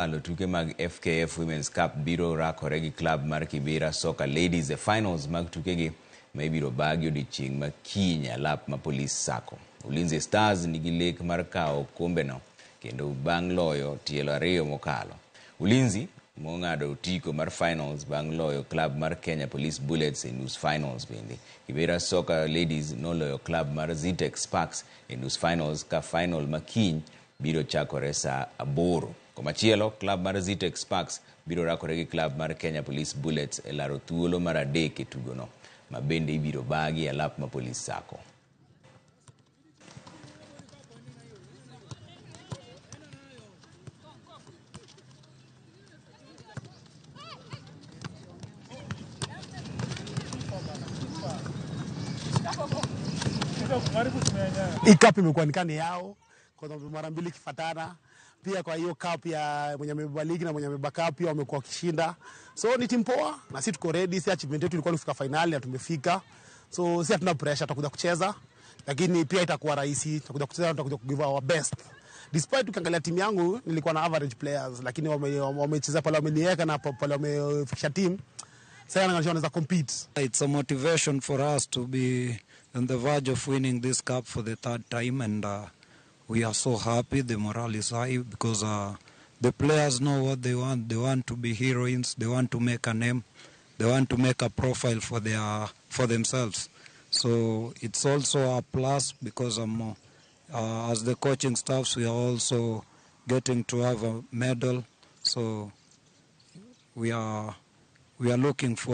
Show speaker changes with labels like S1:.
S1: Tuke mag FKF Women's Cup biro rakore gi club mar Kibera Soccer Ladies the finals mag tukegi ma ibiro bagi odiochieng' ma kiny alap ma Police Sacco. Ulinzi Stars nigi lek mar kawo kombeno kendo bang' loyo tielo 2 mokalo. Ulinzi mong'ado otiko mar finals bang' loyo club mar Kenya Police Bullets e nus finals bende. Kibera Soccer Ladies noloyo club mar Zitex Sparks e nus finals ka final ma kiny biro chakore saa 8. Komachielo, club mar Zitex Sparks biro rakore gi club mar Kenya Police Bullets e laro thuolo mar 3 e tugono, ma bende ibiro bagi alap ma Police Sacco.
S2: Hii cup imekuwa nikani yao kwa sababu mara mbili kifatana. Pia kwa hiyo cup ya mwenye amebeba ligi na mwenye amebeba cup pia wamekuwa kishinda. So ni timu poa na sisi tuko ready. Si achievement yetu ilikuwa kufika finali na tumefika. So si hatuna pressure, tutakuja kucheza. Lakini pia itakuwa rahisi, tutakuja kucheza, tutakuja kugive our best. Despite ukiangalia timu yangu nilikuwa na average players, lakini wamecheza pale wameniweka na pale wamefikisha team. Sasa wanaweza compete.
S3: It's a motivation for us to be on the verge of winning this cup for the 3rd time, and we are so happy. The morale is high because the players know what they want. They want to be heroines. They want to make a name. They want to make a profile for themselves. So it's also a plus because as the coaching staffs, we are also getting to have a medal. So we are looking for